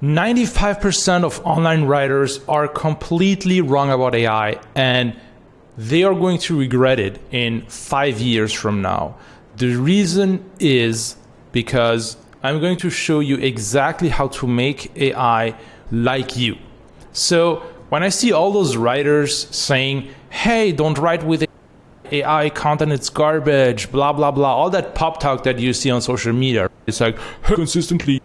95% of online writers are completely wrong about AI, and they are going to regret it in 5 years from now. The reason is because I'm going to show you exactly how to make AI like you. So when I see all those writers saying, hey, don't write with AI content, it's garbage, blah, blah, blah, all that pop talk that you see on social media, it's like, consistently,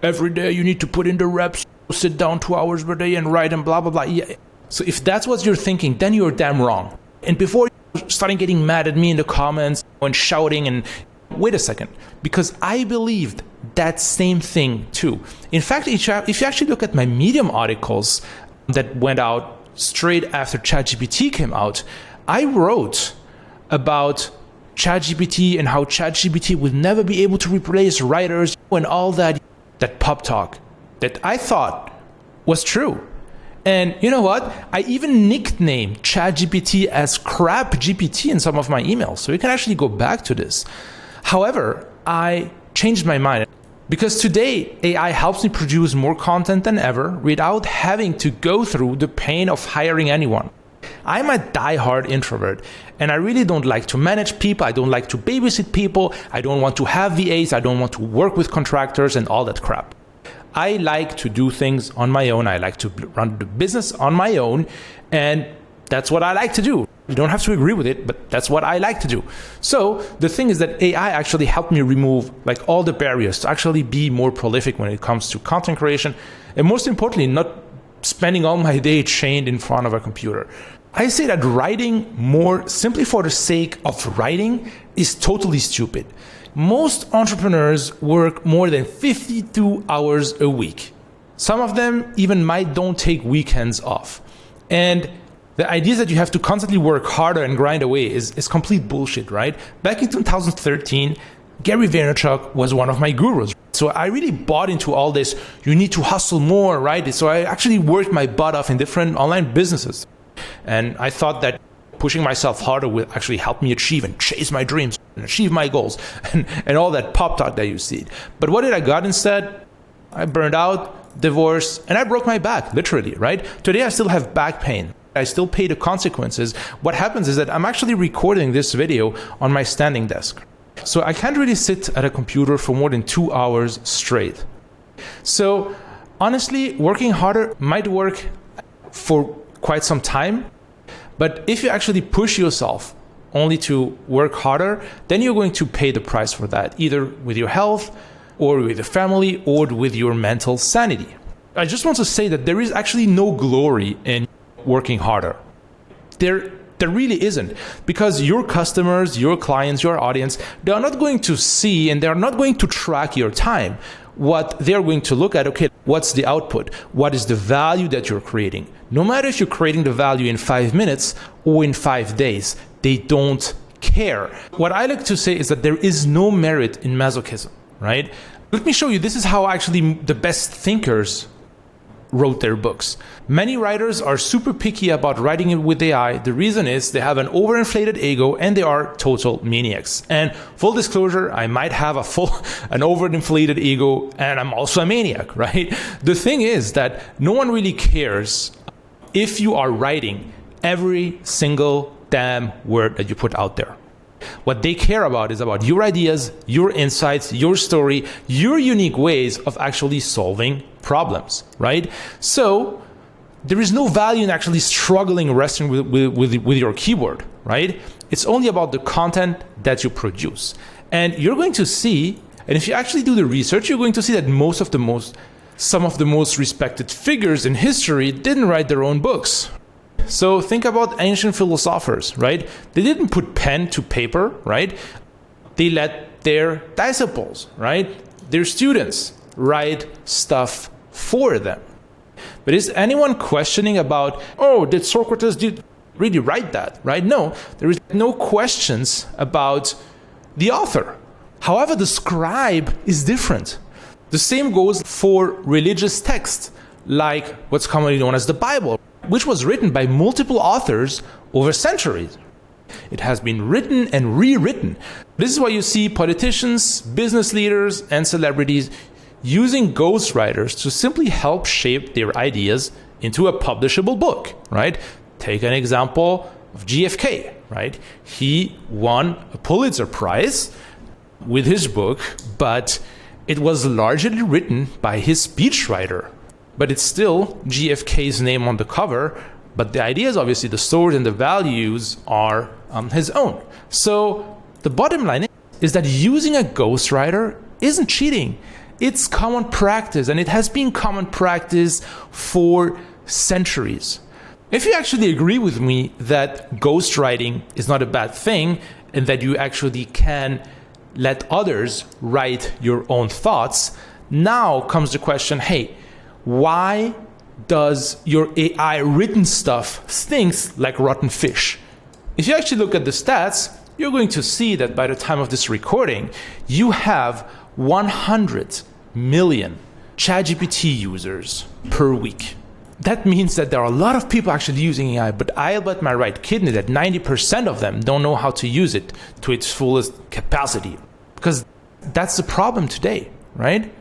every day you need to put in the reps, sit down 2 hours per day and write and blah, blah, blah. Yeah. So if that's what you're thinking, then you're damn wrong. And before you starting getting mad at me in the comments and shouting and wait a second, because I believed that same thing too. In fact, if you actually look at my Medium articles that went out straight after ChatGPT came out, I wrote about ChatGPT and how ChatGPT would never be able to replace writers and all that pop talk that I thought was true. And you know what? I even nicknamed ChatGPT as crap GPT in some of my emails. So you can actually go back to this. However, I changed my mind because today AI helps me produce more content than ever without having to go through the pain of hiring anyone. I'm a diehard introvert and I really don't like to manage people. I don't like to babysit people. I don't want to have VAs. I don't want to work with contractors and all that crap. I like to do things on my own. I like to run the business on my own, and that's what I like to do. You don't have to agree with it, but that's what I like to do. So the thing is that AI actually helped me remove like all the barriers to actually be more prolific when it comes to content creation, and most importantly, not spending all my day chained in front of a computer. I say that writing more simply for the sake of writing is totally stupid. Most entrepreneurs work more than 52 hours a week. Some of them even don't take weekends off. And the idea that you have to constantly work harder and grind away is complete bullshit, right? Back in 2013, Gary Vaynerchuk was one of my gurus. So I really bought into all this, you need to hustle more, right? So I actually worked my butt off in different online businesses. And I thought that pushing myself harder will actually help me achieve and chase my dreams and achieve my goals and all that pop talk that you see. But what did I got instead? I burned out, divorced, and I broke my back, literally, right? Today I still have back pain. I still pay the consequences. What happens is that I'm actually recording this video on my standing desk. So I can't really sit at a computer for more than 2 hours straight. So honestly, working harder might work for quite some time, but if you actually push yourself only to work harder, then you're going to pay the price for that, either with your health or with your family or with your mental sanity. I just want to say that there is actually no glory in working harder. There really isn't, because your customers, your clients, your audience, they are not going to see and they're not going to track your time. What they're going to look at, okay, what's the output? What is the value that you're creating? No matter if you're creating the value in 5 minutes or in 5 days, they don't care. What I like to say is that there is no merit in masochism, right? Let me show you, this is how actually the best thinkers wrote their books. Many writers are super picky about writing it with AI. The reason is they have an overinflated ego and they are total maniacs. And full disclosure, I might have an overinflated ego and I'm also a maniac, right? The thing is that no one really cares if you are writing every single damn word that you put out there. What they care about is about your ideas, your insights, your story, your unique ways of actually solving problems, right? So there is no value in actually struggling, wrestling with your keyboard, right? It's only about the content that you produce. And you're going to see, and if you actually do the research, you're going to see that some of the most respected figures in history didn't write their own books. So think about ancient philosophers, right? They didn't put pen to paper, right? They let their disciples, right? Their students write stuff for them. But is anyone questioning about, oh, did Socrates really write that, right? No, there is no questions about the author. However, the scribe is different. The same goes for religious texts, like what's commonly known as the Bible, which was written by multiple authors over centuries. It has been written and rewritten. This is why you see politicians, business leaders, and celebrities using ghostwriters to simply help shape their ideas into a publishable book, right? Take an example of GFK, right? He won a Pulitzer Prize with his book, but it was largely written by his speechwriter. But it's still GFK's name on the cover, but the ideas, obviously, the stories and the values are his own. So the bottom line is that using a ghostwriter isn't cheating. It's common practice, and it has been common practice for centuries. If you actually agree with me that ghostwriting is not a bad thing, and that you actually can let others write your own thoughts, now comes the question, hey, why does your AI written stuff stinks like rotten fish? If you actually look at the stats, you're going to see that by the time of this recording, you have 100 million ChatGPT users per week. That means that there are a lot of people actually using AI, but I'll bet my right kidney that 90% of them don't know how to use it to its fullest capacity. Because that's the problem today, right?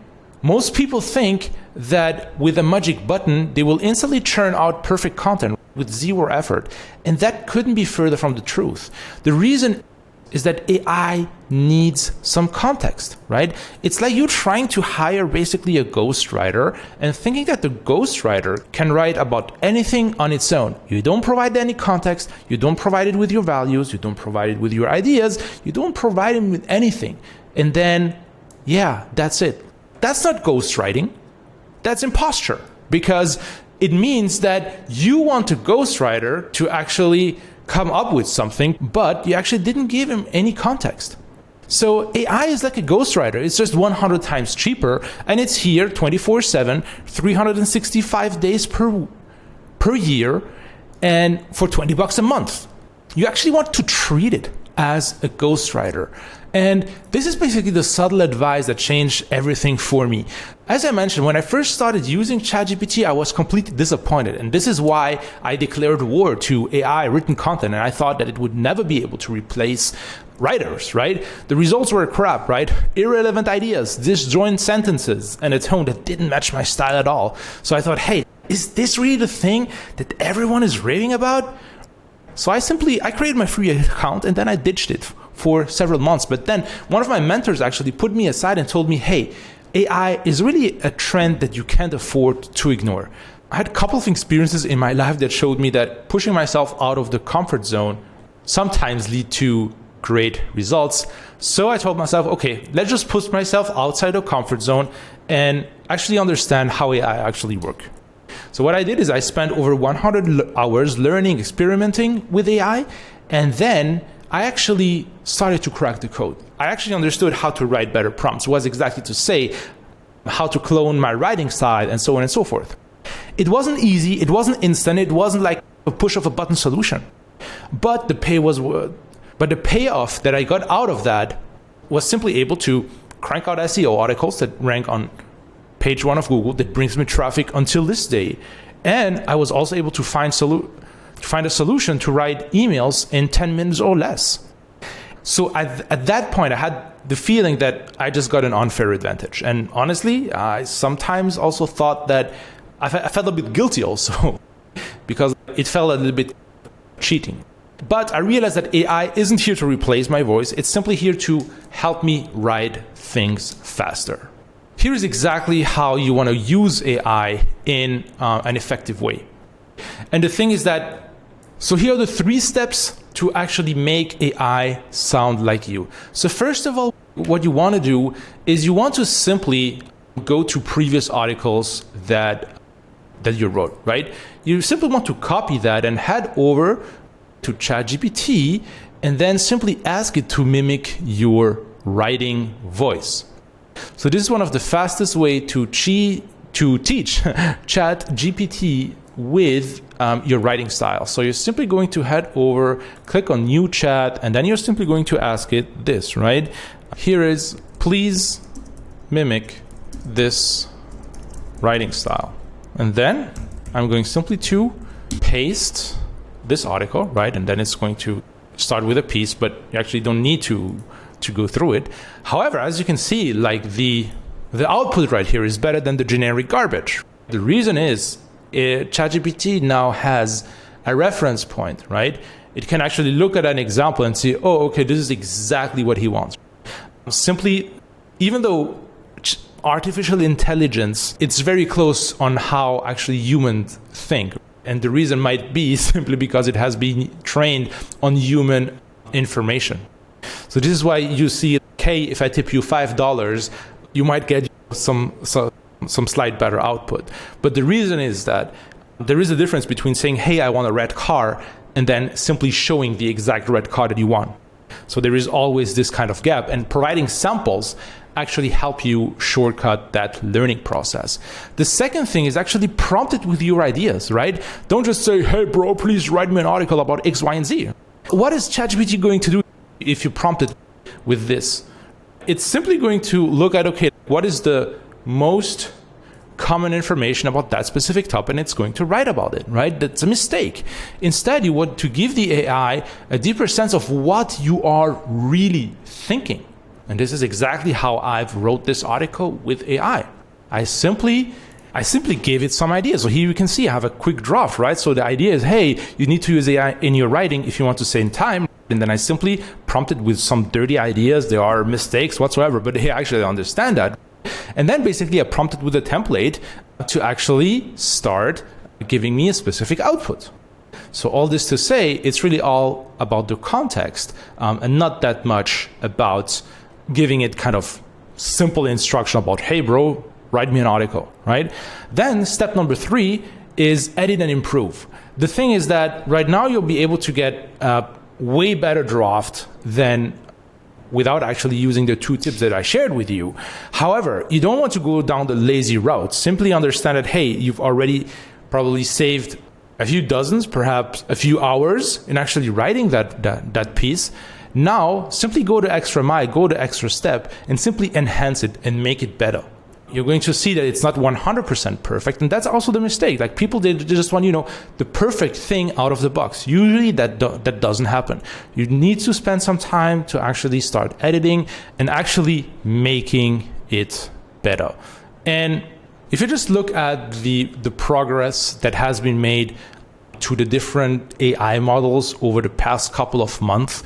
Most people think that with a magic button, they will instantly churn out perfect content with zero effort. And that couldn't be further from the truth. The reason is that AI needs some context, right? It's like you trying to hire basically a ghostwriter and thinking that the ghostwriter can write about anything on its own. You don't provide any context, you don't provide it with your values, you don't provide it with your ideas, you don't provide it with anything. And then, yeah, that's it. That's not ghostwriting, that's imposture. Because it means that you want a ghostwriter to actually come up with something, but you actually didn't give him any context. So AI is like a ghostwriter. It's just 100 times cheaper, and it's here 24/7, 365 days per year, and for $20 a month. You actually want to treat it as a ghostwriter. And this is basically the subtle advice that changed everything for me. As I mentioned, when I first started using ChatGPT, I was completely disappointed. And this is why I declared war to AI written content. And I thought that it would never be able to replace writers, right? The results were crap, right? Irrelevant ideas, disjoint sentences, and a tone that didn't match my style at all. So I thought, hey, is this really the thing that everyone is raving about? So I created my free account and then I ditched it for several months. But then one of my mentors actually put me aside and told me, hey, AI is really a trend that you can't afford to ignore. I had a couple of experiences in my life that showed me that pushing myself out of the comfort zone sometimes lead to great results. So I told myself, okay, let's just push myself outside the comfort zone and actually understand how AI actually works. So what I did is I spent over 100 hours learning, experimenting with AI, and then I actually started to crack the code. I actually understood how to write better prompts, what exactly to say, how to clone my writing style, and so on and so forth. It wasn't easy, it wasn't instant, it wasn't like a push of a button solution. But the payoff that I got out of that was simply able to crank out SEO articles that rank on page 1 of Google that brings me traffic until this day. And I was also able to find a solution to write emails in 10 minutes or less. So at that point, I had the feeling that I just got an unfair advantage. And honestly, I sometimes also thought that I felt a bit guilty also because it felt a little bit cheating. But I realized that AI isn't here to replace my voice. It's simply here to help me write things faster. Here is exactly how you want to use AI in an effective way. And the thing is that, so here are the 3 steps to actually make AI sound like you. So first of all, what you want to do is you want to simply go to previous articles that you wrote, right? You simply want to copy that and head over to ChatGPT and then simply ask it to mimic your writing voice. So this is one of the fastest way to teach ChatGPT with your writing style. So you're simply going to head over, click on new chat, and then you're simply going to ask it this, right? Here is, please mimic this writing style. And then I'm going simply to paste this article, right? And then it's going to start with a piece, but you actually don't need to go through it. However, as you can see, like the the output right here is better than the generic garbage. The reason is ChatGPT now has a reference point, right? It can actually look at an example and say, oh, okay, this is exactly what he wants. Simply, even though artificial intelligence, it's very close on how actually humans think. And the reason might be simply because it has been trained on human information. So this is why you see, hey, if I tip you $5, you might get some slight better output. But the reason is that there is a difference between saying, hey, I want a red car, and then simply showing the exact red car that you want. So there is always this kind of gap, and providing samples actually help you shortcut that learning process. The second thing is actually prompt it with your ideas, right? Don't just say, hey bro, please write me an article about X, Y, and Z. What is ChatGPT going to do if you prompt it with this? It's simply going to look at, okay, what is the most common information about that specific topic, and it's going to write about it, right? That's a mistake. Instead, you want to give the AI a deeper sense of what you are really thinking. And this is exactly how I've wrote this article with AI. I simply gave it some ideas. So here you can see I have a quick draft, right? So the idea is, hey, you need to use AI in your writing if you want to save time. And then I simply prompted with some dirty ideas. There are mistakes whatsoever, but hey, actually I understand that. And then basically I prompted with a template to actually start giving me a specific output. So all this to say, it's really all about the context and not that much about giving it kind of simple instruction about, hey bro, write me an article, right? Then step number 3 is edit and improve. The thing is that right now you'll be able to get a way better draft than without actually using the 2 tips that I shared with you. However, you don't want to go down the lazy route. Simply understand that, hey, you've already probably saved a few dozens, perhaps a few hours in actually writing that piece. Now, simply go the extra mile, go the extra step, and simply enhance it and make it better. You're going to see that it's not 100% perfect, and that's also the mistake. Like people, they just want, the perfect thing out of the box. Usually that doesn't happen. You need to spend some time to actually start editing and actually making it better. And if you just look at the progress that has been made to the different AI models over the past couple of months,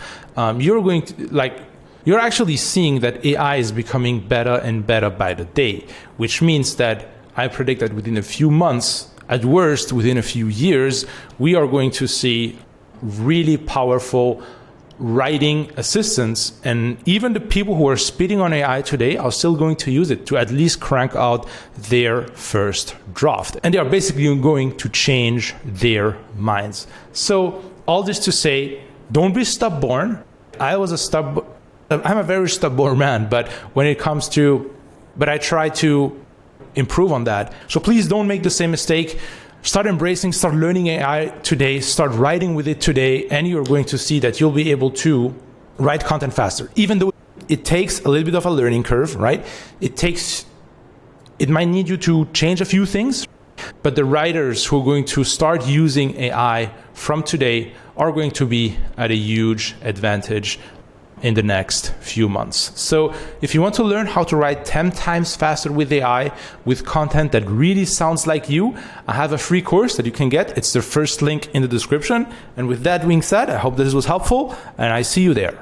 you're actually seeing that AI is becoming better and better by the day, which means that I predict that within a few months, at worst within a few years, we are going to see really powerful writing assistants, and even the people who are spitting on AI today are still going to use it to at least crank out their first draft. And they are basically going to change their minds. So all this to say, don't be stubborn. I'm a very stubborn man, but I try to improve on that. So please don't make the same mistake. Start embracing, start learning AI today, start writing with it today, and you're going to see that you'll be able to write content faster. Even though it takes a little bit of a learning curve, right? It might need you to change a few things, but the writers who are going to start using AI from today are going to be at a huge advantage in the next few months. So if you want to learn how to write 10 times faster with AI, with content that really sounds like you, I have a free course that you can get. It's the first link in the description. And with that being said, I hope this was helpful, and I see you there.